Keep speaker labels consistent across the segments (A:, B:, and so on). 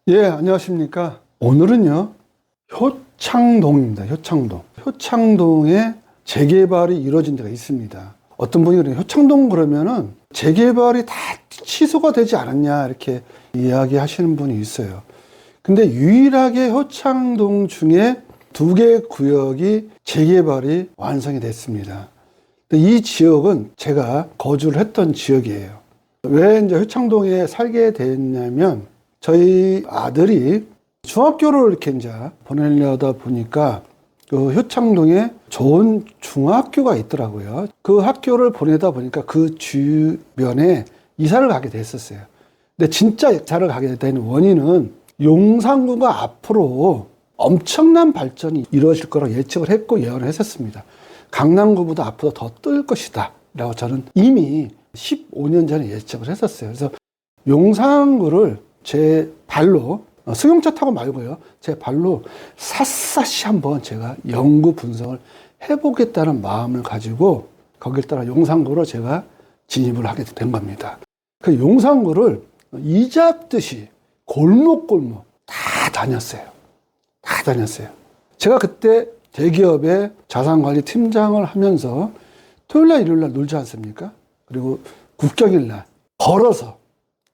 A: 예, 안녕하십니까. 오늘은요, 효창동입니다. 효창동. 효창동에 재개발이 이루어진 데가 있습니다. 어떤 분이 그래요. 효창동 그러면은 재개발이 다 취소가 되지 않았냐, 이렇게 이야기 하시는 분이 있어요. 근데 유일하게 효창동 중에 2개 구역이 재개발이 완성이 됐습니다. 이 지역은 제가 거주를 했던 지역이에요. 왜 이제 효창동에 살게 됐냐면, 저희 아들이 중학교를 이렇게 이제 보내려다 보니까 그 효창동에 좋은 중학교가 있더라고요. 그 학교를 보내다 보니까 그 주변에 이사를 가게 됐었어요. 근데 진짜 이사를 가게 된 원인은 용산구가 앞으로 엄청난 발전이 이루어질 거라고 예측을 했고 예언을 했었습니다. 강남구보다 앞으로 더 뜰 것이다 라고 저는 이미 15년 전에 예측을 했었어요. 그래서 용산구를 제 발로, 승용차 타고 말고요, 제 발로 샅샅이 한번 제가 연구 분석을 해보겠다는 마음을 가지고 거기에 따라 용산구로 제가 진입을 하게 된 겁니다. 그 용산구를 이잡듯이 골목골목 다 다녔어요. 다 다녔어요. 제가 그때 대기업의 자산관리 팀장을 하면서 토요일날 일요일날 놀지 않습니까? 그리고 국경일날 걸어서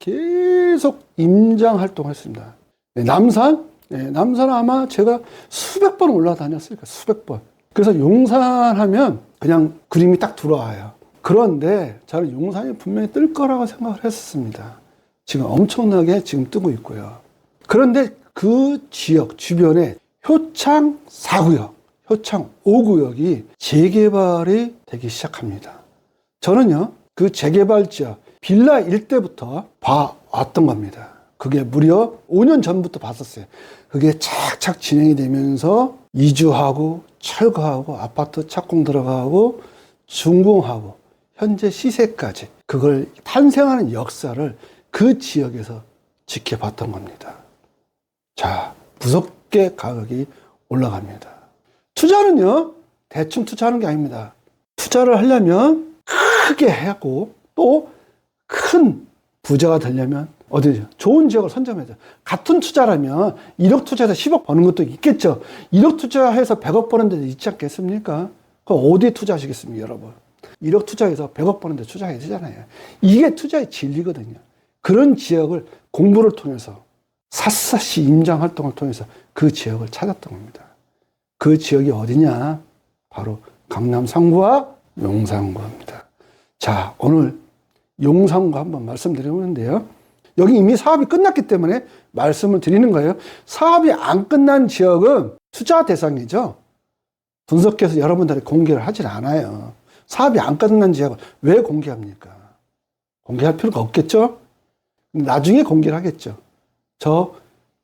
A: 계속 임장 활동을 했습니다. 남산? 남산 아마 제가 수백 번 올라다녔을 거예요. 수백 번. 그래서 용산 하면 그냥 그림이 딱 들어와요. 그런데 저는 용산이 분명히 뜰 거라고 생각을 했었습니다. 지금 엄청나게 지금 뜨고 있고요. 그런데 그 지역 주변에 효창 4구역, 효창 5구역이 재개발이 되기 시작합니다. 저는요, 그 재개발 지역, 빌라 일대부터 봐왔던 겁니다. 그게 무려 5년 전부터 봤었어요. 그게 착착 진행이 되면서 이주하고 철거하고 아파트 착공 들어가고 준공하고 현재 시세까지 그걸 탄생하는 역사를 그 지역에서 지켜봤던 겁니다. 자, 무섭게 가격이 올라갑니다. 투자는요, 대충 투자하는 게 아닙니다. 투자를 하려면 크게 하고 또 큰 부자가 되려면 어디죠? 좋은 지역을 선점해야 돼요. 같은 투자라면 1억 투자해서 10억 버는 것도 있겠죠. 1억 투자해서 100억 버는 데도 있지 않겠습니까? 그럼 어디에 투자하시겠습니까, 여러분? 1억 투자해서 100억 버는 데 투자해야 되잖아요. 이게 투자의 진리거든요. 그런 지역을 공부를 통해서 샅샅이 임장 활동을 통해서 그 지역을 찾았던 겁니다. 그 지역이 어디냐? 바로 강남 3구와 용산구입니다. 자, 오늘 용산구 한번 말씀드리는데요. 여기 이미 사업이 끝났기 때문에 말씀을 드리는 거예요. 사업이 안 끝난 지역은 투자 대상이죠. 분석해서 여러분들이 공개를 하질 않아요. 사업이 안 끝난 지역을 왜 공개합니까? 공개할 필요가 없겠죠? 나중에 공개를 하겠죠. 저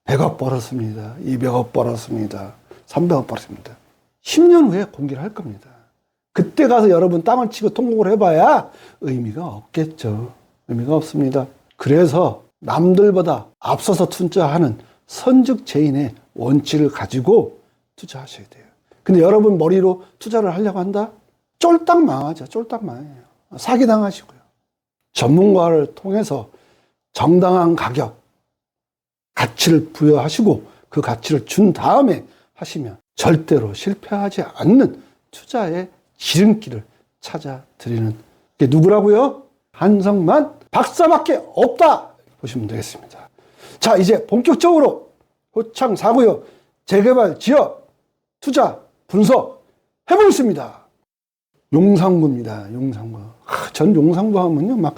A: 100억 벌었습니다. 200억 벌었습니다. 300억 벌었습니다. 10년 후에 공개를 할 겁니다. 그때 가서 여러분 땅을 치고 통곡을 해봐야 의미가 없겠죠. 의미가 없습니다. 그래서 남들보다 앞서서 투자하는 선즉제인의 원칙을 가지고 투자하셔야 돼요. 근데 여러분 머리로 투자를 하려고 한다? 쫄딱 망하죠. 쫄딱 망해요. 사기당하시고요. 전문가를 통해서 정당한 가격, 가치를 부여하시고 그 가치를 준 다음에 하시면 절대로 실패하지 않는 투자의 지름길을 찾아드리는 게 누구라고요? 한성만 박사밖에 없다 보시면 되겠습니다. 자, 이제 본격적으로 효창 4구역 재개발 지역 투자 분석 해보겠습니다. 용산구입니다. 용산구. 전 용산구 하면요 막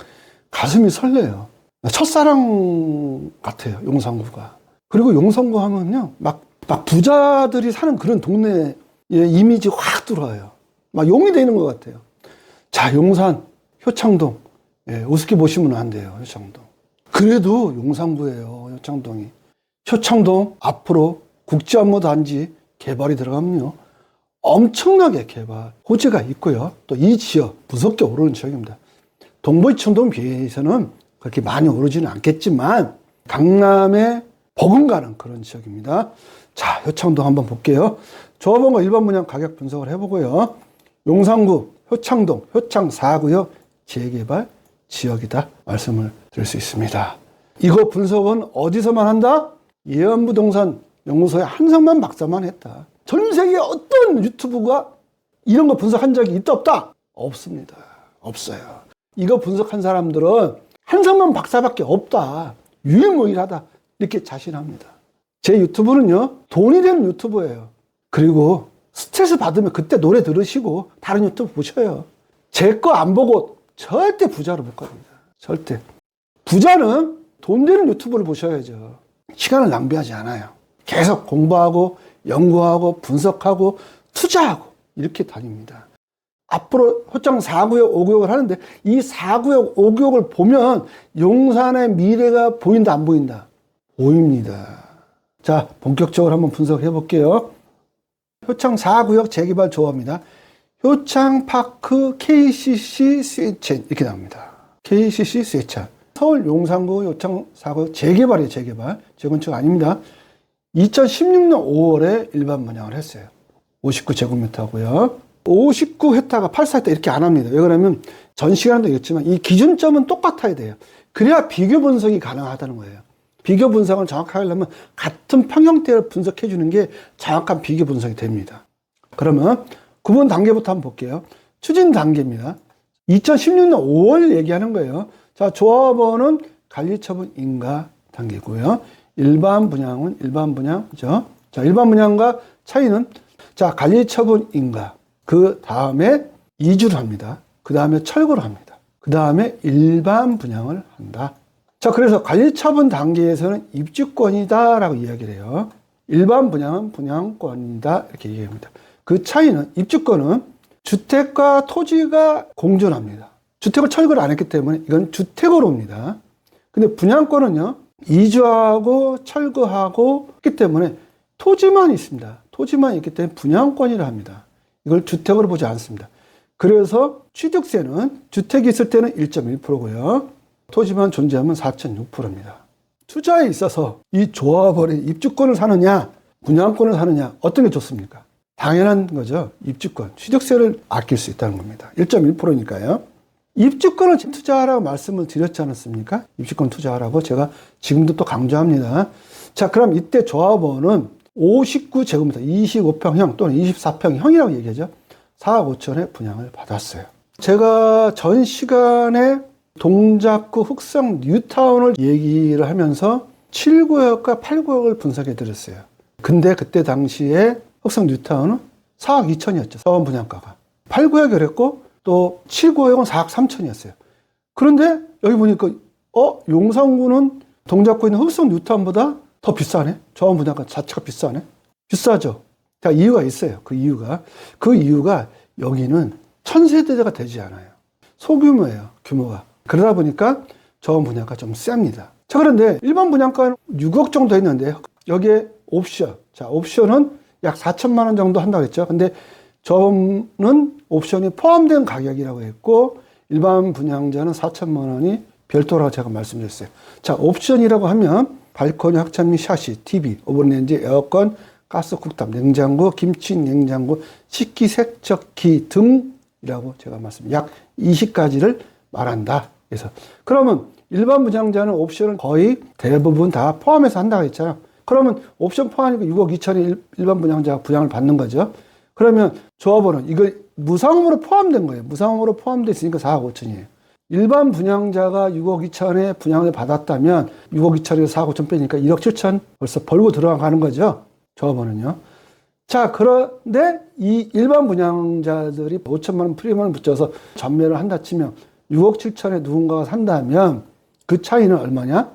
A: 가슴이 설레요. 첫사랑 같아요, 용산구가. 그리고 용산구 하면요 막 부자들이 사는 그런 동네의 이미지 확 들어와요. 막 용이 되는 것 같아요. 자, 용산, 효창동. 우습게 보시면 안 돼요, 효창동. 그래도 용산구예요, 효창동이. 효창동 앞으로 국제업무단지 개발이 들어가면요. 엄청나게 개발 호재가 있고요. 또 이 지역, 무섭게 오르는 지역입니다. 동부이촌동 비해서는 그렇게 많이 오르지는 않겠지만, 강남에 버금가는 그런 지역입니다. 자, 효창동 한번 볼게요. 조합원과 일반 분양 가격 분석을 해보고요. 용산구, 효창동, 효창 4구역 재개발 지역이다 말씀을 드릴 수 있습니다. 이거 분석은 어디서만 한다? 예언부동산 연구소의 한상만 박사만 했다. 전 세계 어떤 유튜브가 이런 거 분석한 적이 있다 없다? 없습니다. 없어요. 이거 분석한 사람들은 한상만 박사밖에 없다. 유일무이하다. 이렇게 자신합니다. 제 유튜브는요, 돈이 되는 유튜브예요. 그리고 스트레스 받으면 그때 노래 들으시고 다른 유튜브 보셔요. 제 거 안 보고 절대 부자로 못 갑니다. 절대. 부자는 돈 되는 유튜브를 보셔야죠. 시간을 낭비하지 않아요. 계속 공부하고 연구하고 분석하고 투자하고 이렇게 다닙니다. 앞으로 효창 4구역, 5구역을 하는데 이 4구역, 5구역을 보면 용산의 미래가 보인다 안 보인다? 보입니다. 자, 본격적으로 한번 분석해 볼게요. 효창 4구역 재개발 조합입니다. 효창파크 KCC 스위첸 이렇게 나옵니다. KCC 스위첸. 서울 용산구 효창 4구역 재개발이에요. 재개발. 재건축 아닙니다. 2016년 5월에 일반 분양을 했어요. 59제곱미터고요. 59헥타가 84헥타 이렇게 안 합니다. 왜 그러면 전 시간에도 얘기했지만 이 기준점은 똑같아야 돼요. 그래야 비교 분석이 가능하다는 거예요. 비교 분석을 정확하게 하려면 같은 평형대를 분석해 주는 게 정확한 비교 분석이 됩니다. 그러면 구분 단계부터 한번 볼게요. 추진 단계입니다. 2016년 5월 얘기하는 거예요. 자, 조합원은 관리처분 인가 단계고요. 일반 분양은 일반 분양이죠. 자, 일반 분양과 차이는 자, 관리처분 인가. 그 다음에 이주를 합니다. 그 다음에 철거를 합니다. 그 다음에 일반 분양을 한다. 자, 그래서 관리처분 단계에서는 입주권이다라고 이야기를 해요. 일반 분양은 분양권이다 이렇게 얘기합니다. 그 차이는 입주권은 주택과 토지가 공존합니다. 주택을 철거를 안 했기 때문에 이건 주택으로 옵니다. 근데 분양권은요, 이주하고 철거하고 했기 때문에 토지만 있습니다. 토지만 있기 때문에 분양권이라 합니다. 이걸 주택으로 보지 않습니다. 그래서 취득세는 주택이 있을 때는 1.1%고요. 토지만 존재하면 4.6%입니다. 투자에 있어서 이 조합원이 입주권을 사느냐, 분양권을 사느냐, 어떤 게 좋습니까? 당연한 거죠. 입주권. 취득세를 아낄 수 있다는 겁니다. 1.1%니까요. 입주권을 투자하라고 말씀을 드렸지 않았습니까? 입주권 투자하라고 제가 지금도 또 강조합니다. 자, 그럼 이때 조합원은 59제곱미터, 25평형 또는 24평형이라고 얘기하죠. 4억 5천에 분양을 받았어요. 제가 전 시간에 동작구 흑성 뉴타운을 얘기를 하면서 7구역과 8구역을 분석해 드렸어요. 근데 그때 당시에 흑성 뉴타운은 4억 2천이었죠. 서원 분양가가. 8구역을 했고 또 7구역은 4억 3천이었어요. 그런데 여기 보니까 용산구는 동작구에 있는 흑성 뉴타운보다 더 비싸네. 조합원 분양가 자체가 비싸네. 비싸죠. 자, 이유가 있어요. 그 이유가 여기는 1000세대가 되지 않아요. 소규모예요. 규모가. 그러다 보니까 조합원 분양가 좀 셉니다. 자, 그런데 일반 분양가는 6억 정도 했는데 여기에 옵션. 자, 옵션은 약 4천만 원 정도 한다고 했죠. 근데 조합원은 옵션이 포함된 가격이라고 했고 일반 분양자는 4천만 원이 별도라고 제가 말씀드렸어요. 자, 옵션이라고 하면 발코니 확장 및 샤시, TV, 오븐렌지, 에어컨, 가스 쿡탑, 냉장고, 김치 냉장고, 식기 세척기 등이라고 제가 말씀드렸어요. 약 20가지를 말한다. 그래서 그러면 일반 분양자는 옵션을 거의 대부분 다 포함해서 한다고 했잖아요. 그러면 옵션 포함이니까 6억 2천이 일반 분양자가 분양을 받는 거죠. 그러면 조합원은 이걸 무상으로 포함된 거예요. 무상으로 포함되어 있으니까 4억 5천이에요. 일반 분양자가 6억 2천에 분양을 받았다면 6억 2천에서 4억 5천 빼니까 1억 7천 벌써 벌고 들어가는 거죠. 조합원은요. 자, 그런데 이 일반 분양자들이 5천만 원 프리미엄을 붙여서 전매를 한다 치면 6억 7천에 누군가가 산다면 그 차이는 얼마냐?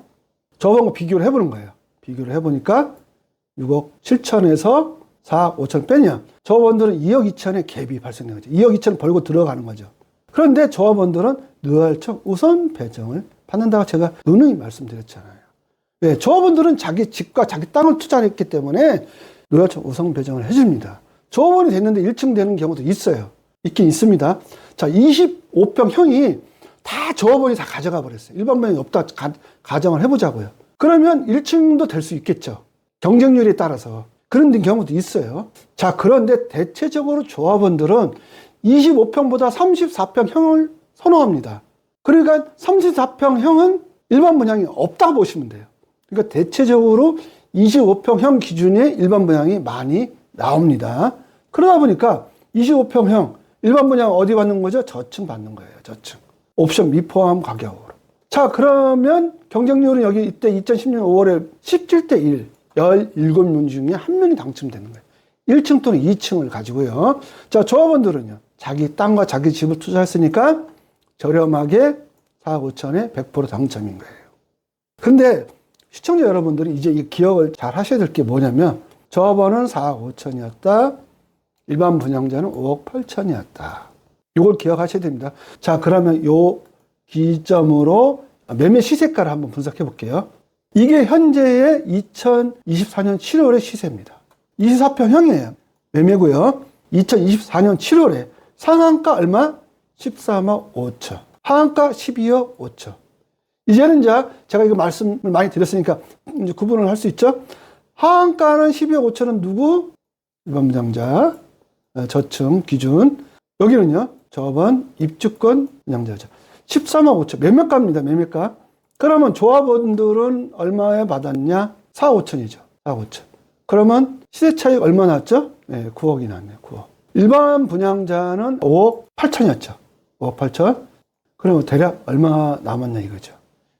A: 조합원과 비교를 해보는 거예요. 비교를 해보니까 6억 7천에서 4억 5천 빼냐? 조합원들은 2억 2천의 갭이 발생된 거죠. 2억 2천 벌고 들어가는 거죠. 그런데 조합원들은 노후철 우선 배정을 받는다고 제가 누누이 말씀드렸잖아요. 왜? 조합원들은 자기 집과 자기 땅을 투자했기 때문에 노후철 우선 배정을 해줍니다. 조합원이 됐는데 1층 되는 경우도 있어요. 있긴 있습니다. 자, 25평형이 다 조합원이 다 가져가 버렸어요. 일반 분양이 없다 가정을 해보자고요. 그러면 1층도 될 수 있겠죠. 경쟁률에 따라서. 그런 경우도 있어요. 자, 그런데 대체적으로 조합원들은 25평보다 34평형을 선호합니다. 그러니까 34평형은 일반 분양이 없다고 보시면 돼요. 그러니까 대체적으로 25평형 기준의 일반 분양이 많이 나옵니다. 그러다 보니까 25평형 일반 분양 어디 받는 거죠? 저층 받는 거예요. 저층. 옵션 미포함 가격으로. 자, 그러면 경쟁률은 여기 이때 2010년 5월에 17대 1, 17명 중에 한 명이 당첨되는 거예요. 1층 또는 2층을 가지고요. 자, 조합원들은요, 자기 땅과 자기 집을 투자했으니까 저렴하게 4억 5천에 100% 당첨인 거예요. 근데 시청자 여러분들이 이제 이 기억을 잘 하셔야 될 게 뭐냐면, 조합원은 4억 5천이었다. 일반 분양자는 5억 8천이었다. 이걸 기억하셔야 됩니다. 자, 그러면 요 기점으로 매매 시세가를 한번 분석해 볼게요. 이게 현재의 2024년 7월의 시세입니다. 24평형이에요. 매매고요. 2024년 7월에 상한가 얼마? 13억 5천. 하한가 12억 5천. 이제는 이제 제가 이거 말씀을 많이 드렸으니까 이제 구분을 할 수 있죠. 하한가는 12억 5천은 누구? 일반 분양자, 저층 기준. 여기는요, 조합원 입주권 분양자죠. 13억 5천. 매매가입니다. 매매가. 그러면 조합원들은 얼마에 받았냐? 4억 5천이죠. 4억 5천. 그러면 시세 차익 얼마 났죠? 네, 9억이 났네요. 9억. 일반 분양자는 5억 8천이었죠. 5억 8천. 그러면 대략 얼마 남았냐 이거죠.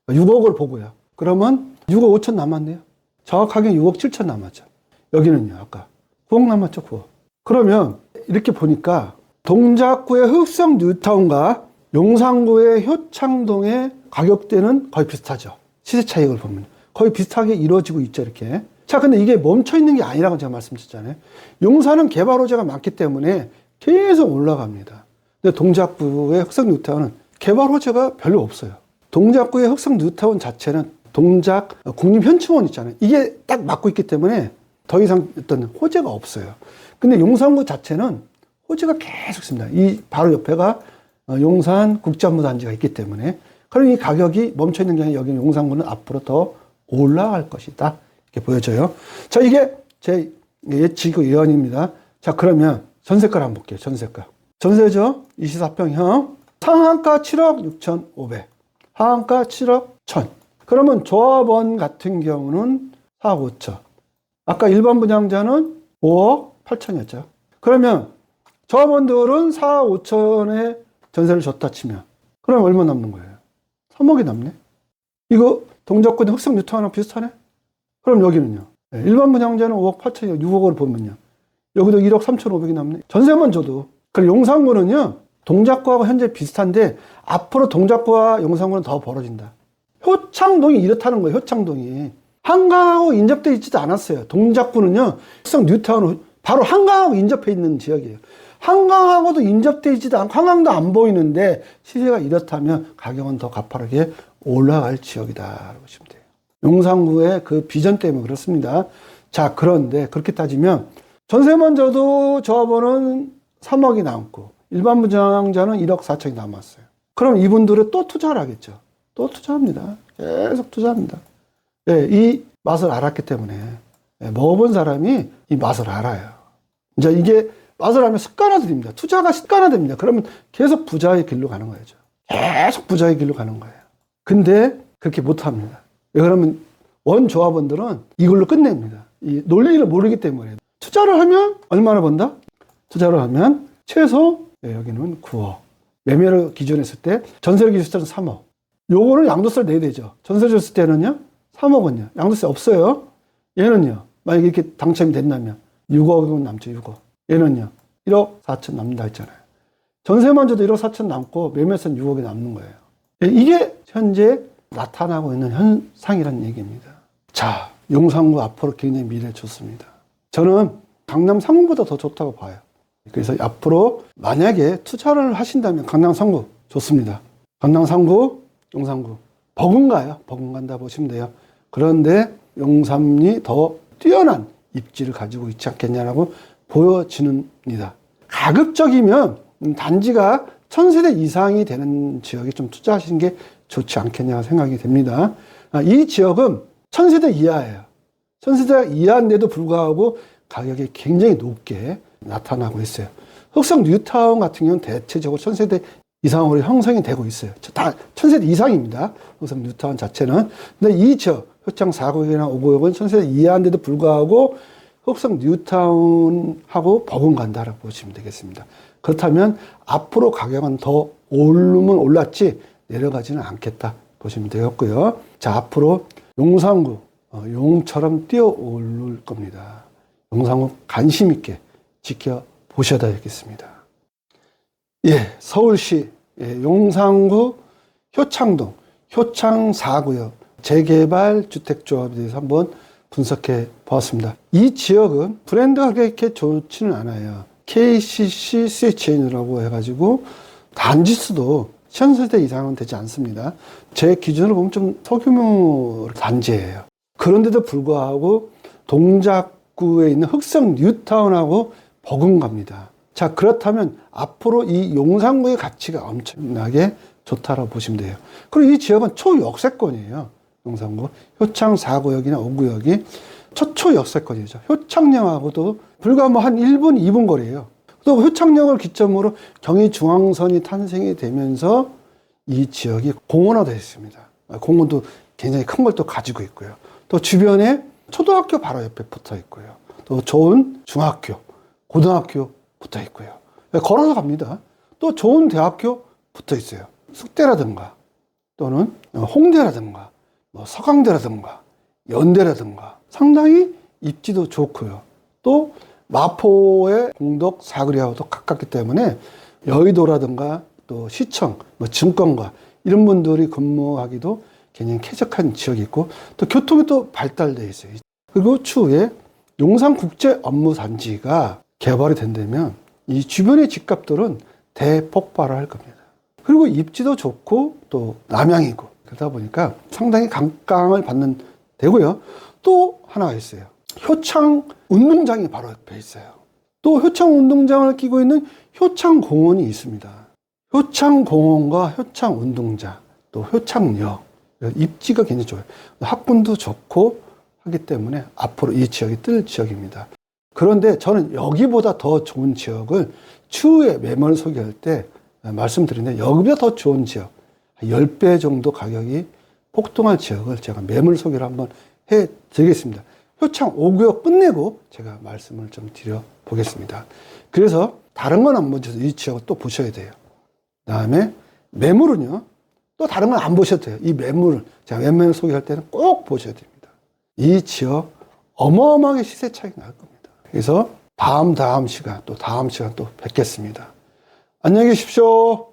A: 6억을 보고요. 그러면 6억 5천 남았네요. 정확하게 6억 7천 남았죠. 여기는요, 아까 9억 남았죠. 9억. 그러면 이렇게 보니까 동작구의 흑성 뉴타운과 용산구의 효창동의 가격대는 거의 비슷하죠. 시세 차익을 보면 거의 비슷하게 이루어지고 있죠. 이렇게. 자, 근데 이게 멈춰 있는 게 아니라고 제가 말씀드렸잖아요. 용산은 개발 호재가 많기 때문에 계속 올라갑니다. 근데 동작구의 흑성 뉴타운은 개발 호재가 별로 없어요. 동작구의 흑성 뉴타운 자체는 동작 국립현충원 있잖아요. 이게 딱 막고 있기 때문에 더 이상 어떤 호재가 없어요. 근데 용산구 자체는 호재가 계속 있습니다. 이 바로 옆에가 용산 국제업무단지가 있기 때문에. 그럼 이 가격이 멈춰 있는 게 아니라 여기 용산구는 앞으로 더 올라갈 것이다. 이렇게 보여져요. 자, 이게 제 예측 예언입니다. 자, 그러면 전세가를 한번 볼게요. 전세가. 전세죠. 24평형. 상한가 7억 6,500. 하한가 7억 1,000. 그러면 조합원 같은 경우는 4억 5천. 아까 일반 분양자는 5억 8천이었죠. 그러면 조합원들은 4억 5천에 전세를 줬다 치면 그럼 얼마 남는 거예요? 3억이 남네. 이거 동작구의 흑성 뉴타운하고 비슷하네. 그럼 여기는요. 일반 분양자는 5억 8천이고 6억을 보면요. 여기도 1억 3,500이 남네. 전세만 줘도. 그럼 용산구는요. 동작구하고 현재 비슷한데 앞으로 동작구와 용산구는 더 벌어진다. 효창동이 이렇다는 거예요. 효창동이. 한강하고 인접되어 있지도 않았어요. 동작구는요. 흑성 뉴타운은 바로 한강하고 인접해 있는 지역이에요. 한강하고도 인접되어 있지도 않고 한강도 안 보이는데 시세가 이렇다면 가격은 더 가파르게 올라갈 지역이다. 보시면 돼요. 용산구의 그 비전 때문에 그렇습니다. 자, 그런데 그렇게 따지면 전세만 줘도 조합원은 3억이 남고 일반 분양자는 1억 4천이 남았어요. 그럼 이분들은 또 투자를 하겠죠. 또 투자합니다. 계속 투자합니다. 네, 이 맛을 알았기 때문에 먹어본 사람이 이 맛을 알아요. 이제 이게 맛을 알면 습관화됩니다. 투자가 습관화됩니다. 그러면 계속 부자의 길로 가는 거죠. 계속 부자의 길로 가는 거예요. 근데 그렇게 못합니다. 왜 그러면 원조합원들은 이걸로 끝냅니다. 이 논리를 모르기 때문에. 투자를 하면 얼마나 번다? 투자를 하면 최소 여기는 9억. 매매를 기준했을 때 전세를 기준했을 때는 3억. 요거는 양도세를 내야 되죠. 전세 줬을 때는요. 3억은요. 양도세 없어요. 얘는요. 만약에 이렇게 당첨이 된다면 6억은 남죠. 6억. 얘는요. 1억 4천 남는다 했잖아요. 전세만 줘도 1억 4천 남고 매매세는 6억이 남는 거예요. 이게 현재 나타나고 있는 현상이라는 얘기입니다. 자, 용산구 앞으로 굉장히 미래 좋습니다. 저는 강남 상구보다 더 좋다고 봐요. 그래서 앞으로 만약에 투자를 하신다면 강남 상구 좋습니다. 강남 상구, 용산구 버금가요. 버금간다 보시면 돼요. 그런데 용산이 더 뛰어난 입지를 가지고 있지 않겠냐라고 보여지는니다. 가급적이면 단지가 1000세대 이상이 되는 지역에 좀 투자하시는 게 좋지 않겠냐 생각이 됩니다. 이 지역은 1000세대 이하예요. 1000세대 이하인데도 불구하고 가격이 굉장히 높게 나타나고 있어요. 흑성 뉴타운 같은 경우는 대체적으로 1000세대 이상으로 형성이 되고 있어요. 다 1000세대 이상입니다. 흑성 뉴타운 자체는. 근데 이 지역, 효창 4구역이나 5구역은 전세 이해한데도 불구하고 흑성 뉴타운하고 버금간다라고 보시면 되겠습니다. 그렇다면 앞으로 가격은 더 오르면 올랐지 내려가지는 않겠다 보시면 되겠고요. 자, 앞으로 용산구 용처럼 뛰어오를 겁니다. 용산구 관심 있게 지켜보셔야 되겠습니다. 예, 서울시 용산구 효창동 효창 4구역 재개발 주택조합에 대해서 한번 분석해 보았습니다. 이 지역은 브랜드가 그렇게 좋지는 않아요. KCC CHN이라고 해가지고 단지 수도 1000세대 이상은 되지 않습니다. 제 기준으로 보면 좀 소규모 단지예요. 그런데도 불구하고 동작구에 있는 흑성 뉴타운하고 버금갑니다. 자, 그렇다면 앞으로 이 용산구의 가치가 엄청나게 좋다라고 보시면 돼요. 그리고 이 지역은 초역세권이에요. 용산구 효창 4구역이나 5구역이 초역세권이죠. 효창역하고도 불과 뭐 한 1분, 2분 거리예요. 또 효창역을 기점으로 경의중앙선이 탄생이 되면서 이 지역이 공원화되어 있습니다. 공원도 굉장히 큰 걸 또 가지고 있고요. 또 주변에 초등학교 바로 옆에 붙어 있고요. 또 좋은 중학교, 고등학교 붙어 있고요. 걸어서 갑니다. 또 좋은 대학교 붙어 있어요. 숙대라든가 또는 홍대라든가 뭐 서강대라든가 연대라든가 상당히 입지도 좋고요. 또 마포의 공덕 사거리하고도 가깝기 때문에 여의도라든가 또 시청, 뭐 증권가 이런 분들이 근무하기도 굉장히 쾌적한 지역이 있고 또 교통이 또 발달되어 있어요. 그리고 추후에 용산국제업무단지가 개발이 된다면 이 주변의 집값들은 대폭발을 할 겁니다. 그리고 입지도 좋고 또 남향이고 그러다 보니까 상당히 각광을 받는 데고요. 또 하나가 있어요. 효창 운동장이 바로 옆에 있어요. 또 효창 운동장을 끼고 있는 효창공원이 있습니다. 효창공원과 효창 운동장, 또 효창역 입지가 굉장히 좋아요. 학군도 좋고 하기 때문에 앞으로 이 지역이 뜰 지역입니다. 그런데 저는 여기보다 더 좋은 지역을 추후에 매물 소개할 때 말씀드리는데 여기보다 더 좋은 지역 10배 정도 가격이 폭등할 지역을 제가 매물 소개를 한번 해드리겠습니다. 효창 5구역 끝내고 제가 말씀을 좀 드려보겠습니다. 그래서 다른 건 안 보셔도 이 지역을 또 보셔야 돼요. 그 다음에 매물은요. 또 다른 건 안 보셔도 돼요. 이 매물을 제가 매물 소개할 때는 꼭 보셔야 됩니다. 이 지역 어마어마하게 시세 차이가 날 겁니다. 그래서 다음 시간 또 뵙겠습니다. 안녕히 계십시오.